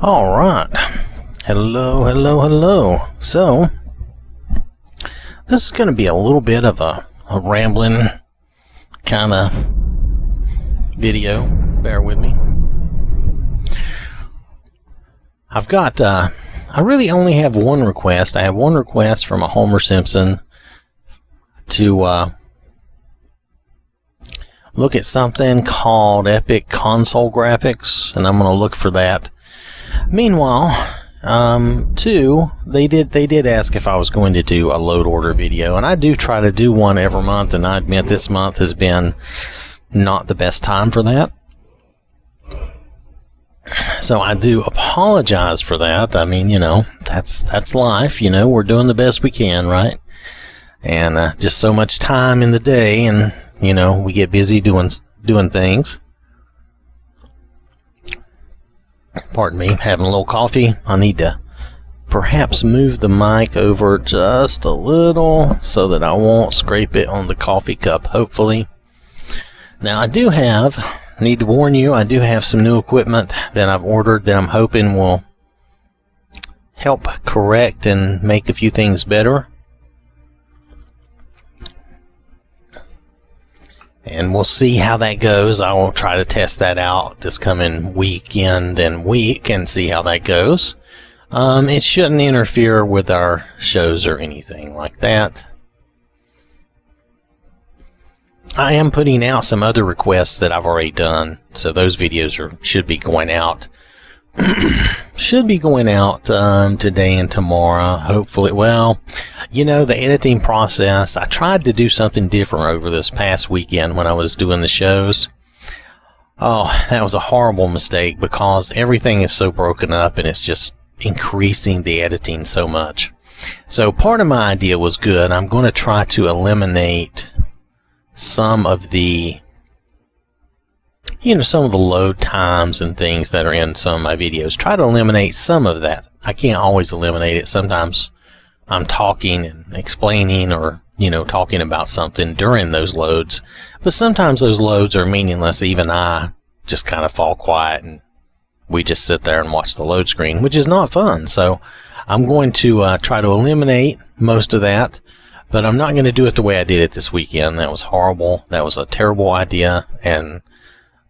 All right. Hello, hello, hello. So, this is going to be a little bit of a rambling kind of video. Bear with me. I've got, I really only have one request. I have one request from a Homer Simpson to look at something called Epic Console Graphics, and I'm going to look for that. Meanwhile, two, they did ask if I was going to do a load order video, and I do try to do one every month, and I admit this month has been not the best time for that. So I do apologize for that. I mean, you know, that's life. You know, we're doing the best we can, right? And just so much time in the day, and you know, we get busy doing things. Pardon me, having a little coffee. I need to perhaps move the mic over just a little so that I won't scrape it on the coffee cup, hopefully. Now, I need to warn you, I do have some new equipment that I've ordered that I'm hoping will help correct and make a few things better. And we'll see how that goes. I will try to test that out this coming weekend and week and see how that goes. It shouldn't interfere with our shows or anything like that. I am putting out some other requests that I've already done, so those videos should be going out. Should be going out today and tomorrow, hopefully. Well, you know, the editing process, I tried to do something different over this past weekend when I was doing the shows. Oh, that was a horrible mistake because everything is so broken up and it's just increasing the editing so much. So part of my idea was good. I'm going to try to eliminate some of the load times and things that are in some of my videos. Try to eliminate some of that. I can't always eliminate it. Sometimes I'm talking and explaining or, you know, talking about something during those loads. But sometimes those loads are meaningless. Even I just kind of fall quiet and we just sit there and watch the load screen, which is not fun. So I'm going to try to eliminate most of that. But I'm not going to do it the way I did it this weekend. That was horrible. That was a terrible idea. And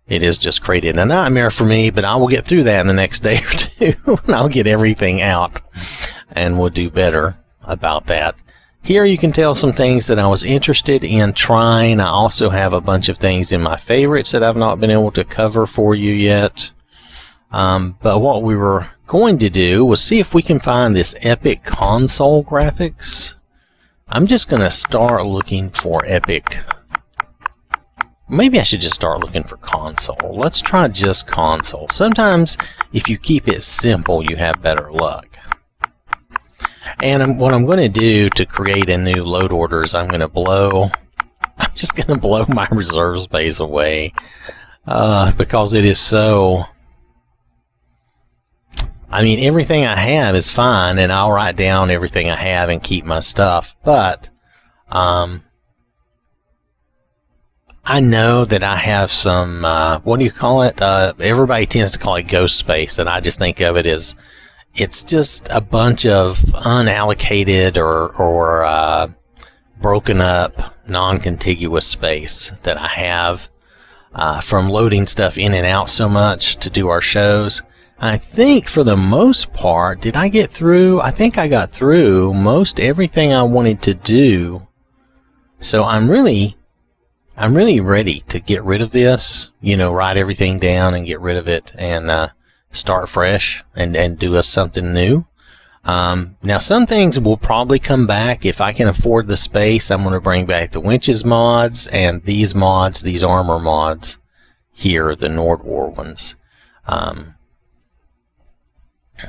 it has just created a nightmare for me, but I will get through that in the next day or two, and I'll get everything out, and we'll do better about that. Here you can tell some things that I was interested in trying. I also have a bunch of things in my favorites that I've not been able to cover for you yet. But what we were going to do was see if we can find this Epic Console Graphics. I'm just going to start looking for Epic. Maybe I should just start looking for console. Let's try just console. Sometimes, if you keep it simple, you have better luck. And what I'm going to do to create a new load order is I'm just going to blow my reserve space away. Because it is so... I mean, everything I have is fine, and I'll write down everything I have and keep my stuff. But, I know that I have some, what do you call it? Everybody tends to call it ghost space, and I just think of it as, it's just a bunch of unallocated or broken up, non-contiguous space that I have from loading stuff in and out so much to do our shows. I think for the most part, did I get through? I think I got through most everything I wanted to do. So I'm really ready to get rid of this, you know, write everything down and get rid of it and start fresh and do us something new. Now, some things will probably come back if I can afford the space. I'm going to bring back the winches mods and these armor mods here, the Nord War ones.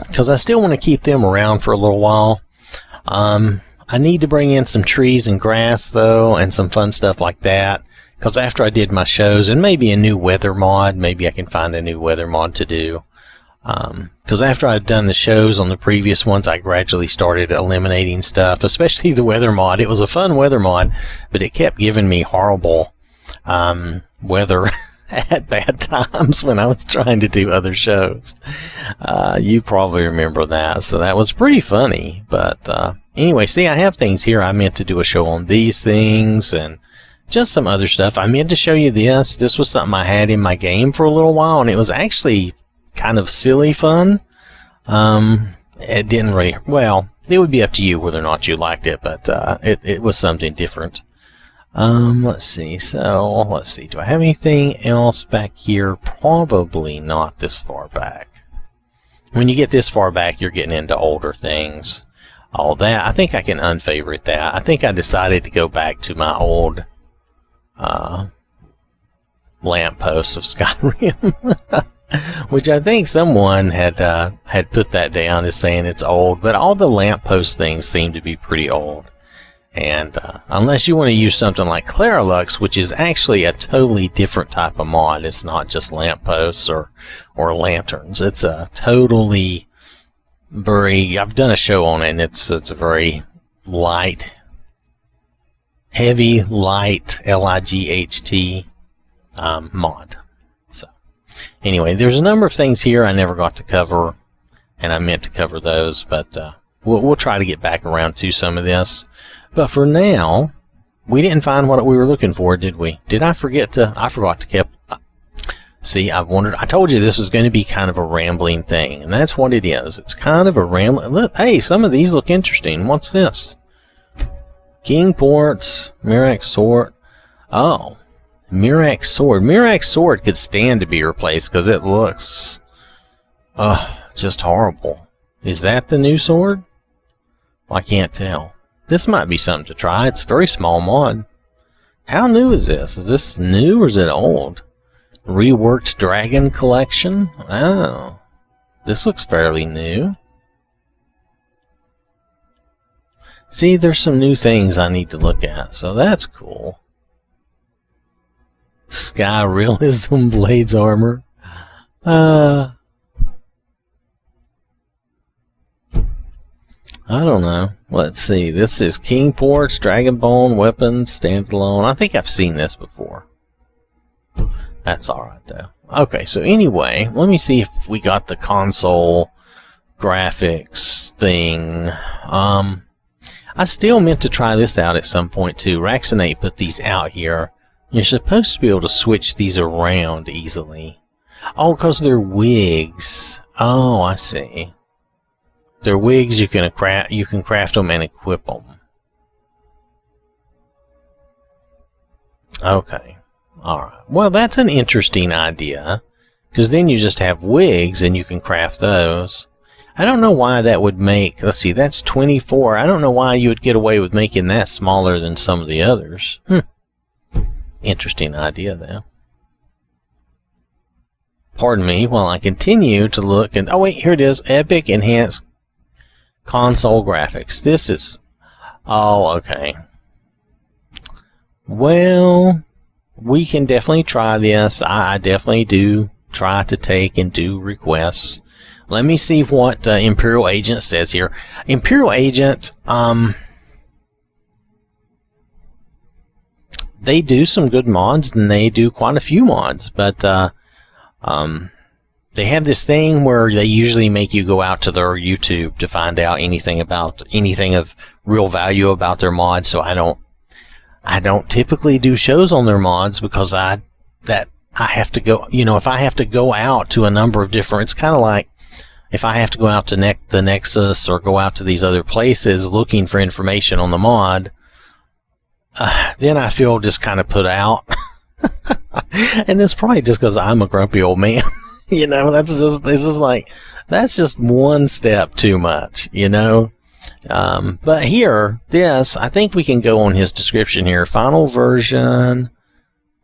Because I still want to keep them around for a little while. I need to bring in some trees and grass, though, and some fun stuff like that. Because after I did my shows, and maybe a new weather mod, maybe I can find a new weather mod to do. Because after I've done the shows on the previous ones, I gradually started eliminating stuff, especially the weather mod. It was a fun weather mod, but it kept giving me horrible weather at bad times when I was trying to do other shows. You probably remember that, so that was pretty funny. But anyway, see, I have things here. I meant to do a show on these things and just some other stuff. I meant to show you this. This was something I had in my game for a little while, and it was actually kind of silly fun. It didn't really, well, it would be up to you whether or not you liked it, but it was something different. Let's see. So, let's see. Do I have anything else back here? Probably not this far back. When you get this far back, you're getting into older things. All that. I think I can unfavorite that. I think I decided to go back to my old lampposts of Skyrim. Which I think someone had put that down as saying it's old, but all the lamppost things seem to be pretty old. And unless you want to use something like Claralux, which is actually a totally different type of mod, it's not just lampposts or lanterns. It's a totally I've done a show on it, and it's a very light, heavy, light, L-I-G-H-T mod. So anyway, there's a number of things here I never got to cover, and I meant to cover those, but we'll try to get back around to some of this. But for now, we didn't find what we were looking for, did we? Did I forget to? I forgot to keep. See, I've wondered. I told you this was going to be kind of a rambling thing, and that's what it is. It's kind of a rambling. Look, hey, some of these look interesting. What's this? King Ports, Mirax Sword. Oh, Mirax Sword. Mirax Sword could stand to be replaced because it looks, just horrible. Is that the new sword? Well, I can't tell. This might be something to try. It's a very small mod. How new is this? Is this new or is it old? Reworked Dragon Collection? Oh, this looks fairly new. See, there's some new things I need to look at, so that's cool. Sky Realism Blades Armor. I don't know. Let's see. This is King Ports, Dragonbone, Weapons, Standalone. I think I've seen this before. That's alright, though. Okay, so anyway, let me see if we got the console graphics thing. I still meant to try this out at some point, too. Raxinate put these out here. You're supposed to be able to switch these around easily. Oh, because they're wigs. Oh, I see. They're wigs, you can craft them and equip them. Okay. Alright. Well, that's an interesting idea. Because then you just have wigs and you can craft those. I don't know why that would make... Let's see, that's 24. I don't know why you would get away with making that smaller than some of the others. Interesting idea, though. Pardon me while I continue to look and... Oh, wait, here it is. Epic Enhanced Console Graphics. This is... Oh, okay. Well, we can definitely try this. I definitely do try to take and do requests. Let me see what Imperial Agent says here. Imperial Agent, they do some good mods, and they do quite a few mods, but they have this thing where they usually make you go out to their YouTube to find out anything of real value about their mods. So I don't typically do shows on their mods because I have to go. You know, if I have to go out to a number of different, it's kind of like if I have to go out to the Nexus or go out to these other places looking for information on the mod, then I feel just kind of put out. And it's probably just because I'm a grumpy old man. You know, that's just one step too much, you know. But here, I think we can go on his description here. Final version.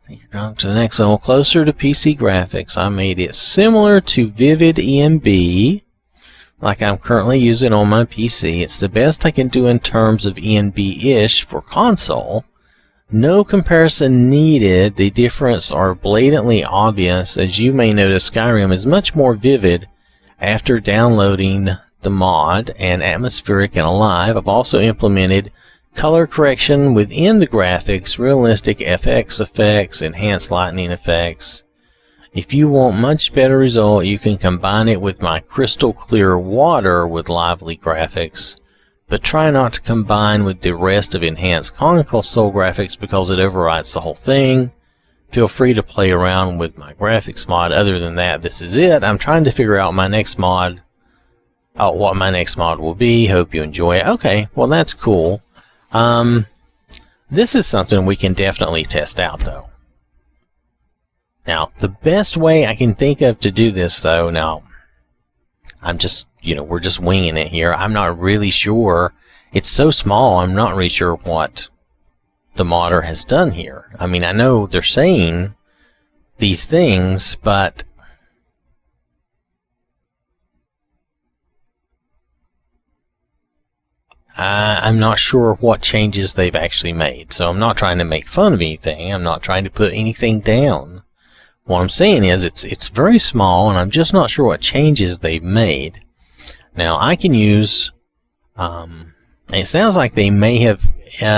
You're going to the next level, closer to PC graphics. I made it similar to Vivid ENB, like I'm currently using on my PC. It's the best I can do in terms of ENB-ish for console. No comparison needed. The difference are blatantly obvious. As you may notice, Skyrim is much more vivid after downloading the mod and atmospheric and alive. I've also implemented color correction within the graphics, realistic FX effects, enhanced lightning effects, If you want much better result, you can combine it with my crystal clear water with lively graphics, but try not to combine with the rest of enhanced console graphics because it overwrites the whole thing. Feel free to play around with my graphics mod. Other than that, this is it. I'm trying to figure out my next mod, what my next mod will be. Hope you enjoy it. Okay, well that's cool. This is something we can definitely test out though. Now, the best way I can think of to do this, though, now, I'm just, we're just winging it here. I'm not really sure. It's so small, I'm not really sure what the modder has done here. I mean, I know they're saying these things, but I'm not sure what changes they've actually made. So I'm not trying to make fun of anything. I'm not trying to put anything down. What I'm saying is it's very small, and I'm just not sure what changes they've made. Now, I can use, it sounds like they may have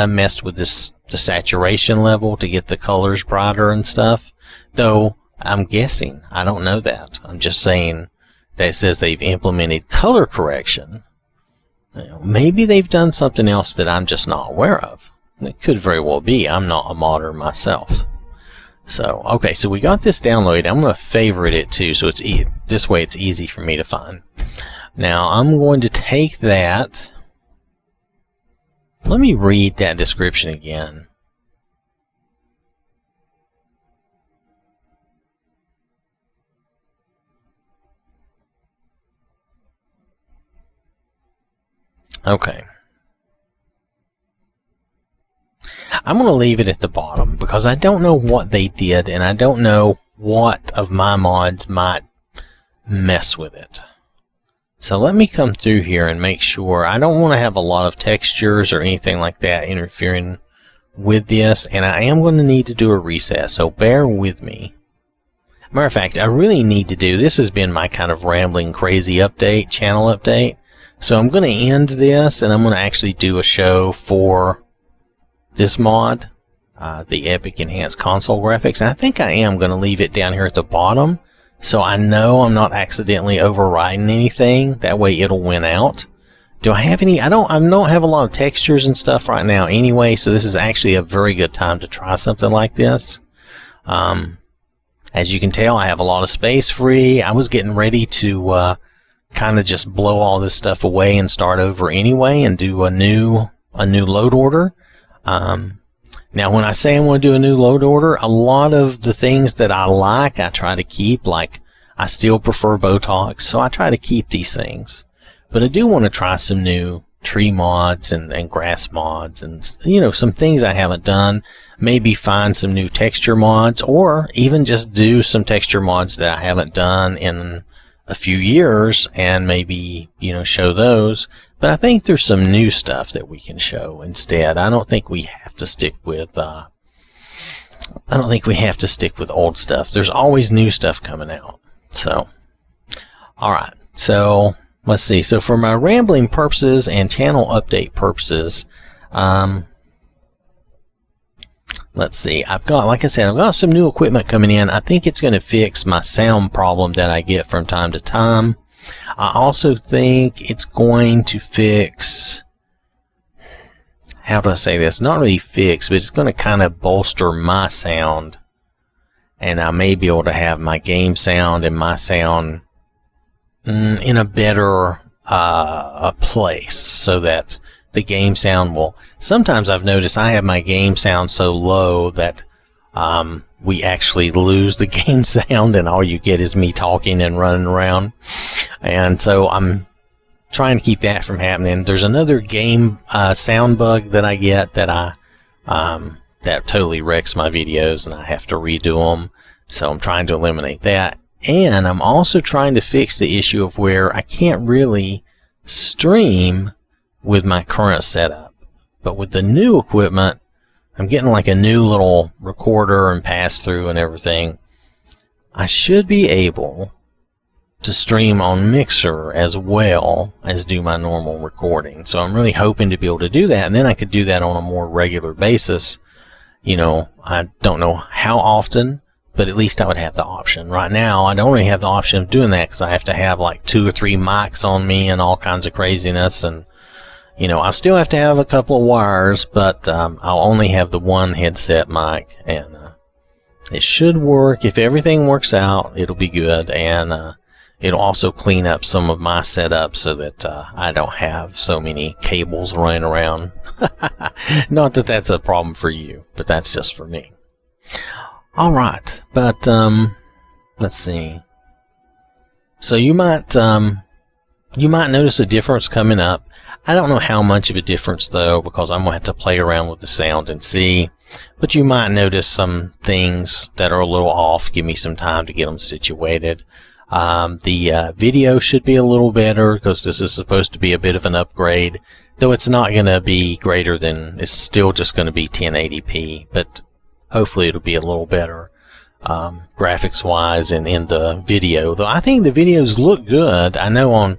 messed with the saturation level to get the colors brighter and stuff, though I'm guessing. I don't know that. I'm just saying that it says they've implemented color correction. Maybe they've done something else that I'm just not aware of. It could very well be. I'm not a modder myself. So, okay, so we got this downloaded. I'm going to favorite it too, so it's this way it's easy for me to find. Now, I'm going to take that. Let me read that description again. Okay. I'm going to leave it at the bottom because I don't know what they did, and I don't know what of my mods might mess with it. So let me come through here and make sure. I don't want to have a lot of textures or anything like that interfering with this, and I am going to need to do a reset, so bear with me. Matter of fact, I really need to do, this has been my kind of rambling crazy update, channel update, so I'm going to end this, and I'm going to actually do a show for this mod, the Epic Enhanced Console Graphics. And I think I am going to leave it down here at the bottom, so I know I'm not accidentally overriding anything. That way it'll win out. Do I have any? I don't have a lot of textures and stuff right now anyway, so this is actually a very good time to try something like this. As you can tell, I have a lot of space free. I was getting ready to kind of just blow all this stuff away and start over anyway and do a new load order. Now, when I say I'm going to do a new load order, a lot of the things that I like, I try to keep. Like, I still prefer Botox, so I try to keep these things. But I do want to try some new tree mods and grass mods and, some things I haven't done. Maybe find some new texture mods, or even just do some texture mods that I haven't done in a few years and maybe, show those. But I think there's some new stuff that we can show instead. I don't think we have to stick with old stuff. There's always new stuff coming out. So, all right. So, let's see. So, for my rambling purposes and channel update purposes, let's see. Like I said, I've got some new equipment coming in. I think it's going to fix my sound problem that I get from time to time. I also think it's going to fix, how do I say this? Not really fix, but it's going to kind of bolster my sound. And I may be able to have my game sound and my sound in a better place, so that the game sound will... Sometimes I've noticed I have my game sound so low that we actually lose the game sound and all you get is me talking and running around. And so I'm trying to keep that from happening. There's another game sound bug that I get that that totally wrecks my videos and I have to redo them. So I'm trying to eliminate that. And I'm also trying to fix the issue of where I can't really stream with my current setup. But with the new equipment, I'm getting like a new little recorder and pass-through and everything. I should be able to stream on Mixer as well as do my normal recording. So I'm really hoping to be able to do that, and then I could do that on a more regular basis. I don't know how often, but at least I would have the option. Right now, I don't really have the option of doing that because I have to have like 2 or 3 mics on me and all kinds of craziness. And, you know, I still have to have a couple of wires, but I'll only have the one headset mic. And it should work. If everything works out, it'll be good. And it'll also clean up some of my setup so that I don't have so many cables running around. Not that that's a problem for you, but that's just for me. All right, but let's see. So you might notice a difference coming up. I don't know how much of a difference though, because I'm gonna have to play around with the sound and see. But you might notice some things that are a little off. Give me some time to get them situated. The video should be a little better because this is supposed to be a bit of an upgrade, though it's not going to be greater than, it's still just going to be 1080p, but hopefully it'll be a little better graphics wise and in the video, though I think the videos look good. I know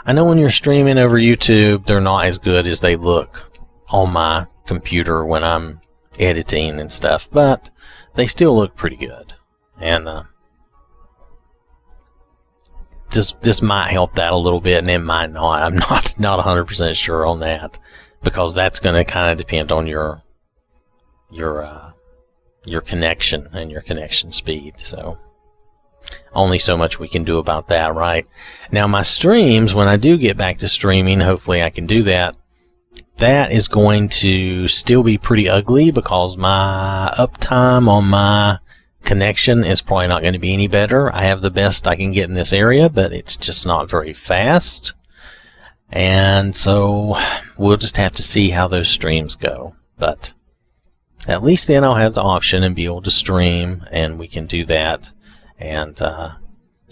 when you're streaming over YouTube, they're not as good as they look on my computer when I'm editing and stuff, but they still look pretty good. And this might help that a little bit, and it might not. I'm not 100% sure on that, because that's going to kind of depend on your connection and your connection speed. So only so much we can do about that, right? Now my streams, when I do get back to streaming, hopefully I can do that. That is going to still be pretty ugly because my uptime on my connection is probably not going to be any better. I have the best I can get in this area, but it's just not very fast. And so we'll just have to see how those streams go. But at least then I'll have the option and be able to stream, and we can do that. And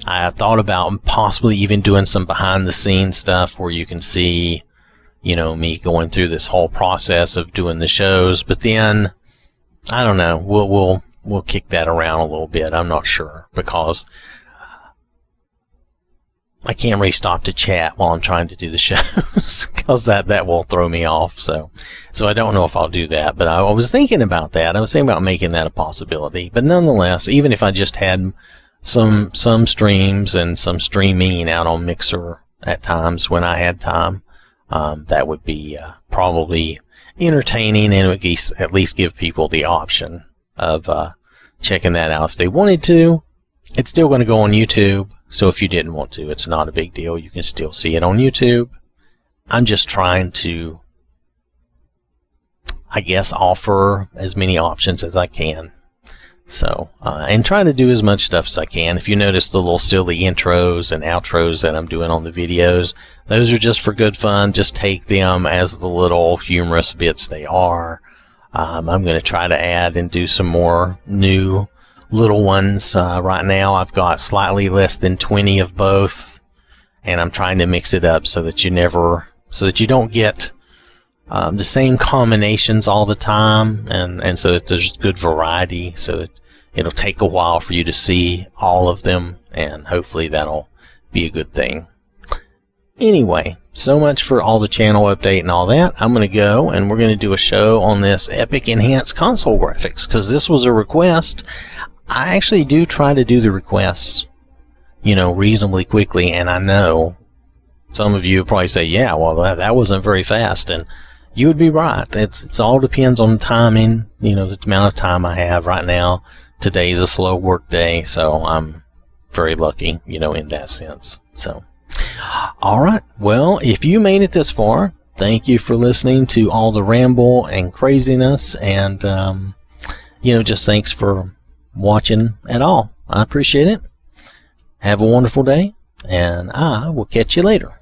I thought about possibly even doing some behind the scenes stuff where you can see, you know, me going through this whole process of doing the shows. But then I don't know, we'll kick that around a little bit. I'm not sure, because I can't really stop to chat while I'm trying to do the shows, because that will throw me off. So I don't know if I'll do that, but I was thinking about that. I was thinking about making that a possibility. But nonetheless, even if I just had some streams and some streaming out on Mixer at times when I had time, that would be probably entertaining, and it would at least give people the option of checking that out if they wanted to. It's still going to go on YouTube, so if you didn't want to, it's not a big deal. You can still see it on YouTube. I'm just trying to, I guess, offer as many options as I can. So, and try to do as much stuff as I can. If you notice the little silly intros and outros that I'm doing on the videos, those are just for good fun. Just take them as the little humorous bits they are. I'm going to try to add and do some more new little ones. Right now I've got slightly less than 20 of both, and I'm trying to mix it up so that you don't get the same combinations all the time, and so that there's good variety, so that it'll take a while for you to see all of them, and hopefully that'll be a good thing. Anyway, so much for all the channel update and all that. I'm going to go, and we're going to do a show on this Epic Enhanced Console Graphics, because this was a request. I actually do try to do the requests, you know, reasonably quickly, and I know some of you probably say, yeah, well, that wasn't very fast, and you would be right. It's all depends on timing, you know, the amount of time I have right now. Today's a slow work day, so I'm very lucky, you know, in that sense. So, all right. Well, if you made it this far, thank you for listening to all the ramble and craziness, and, you know, just thanks for watching at all. I appreciate it. Have a wonderful day, and I will catch you later.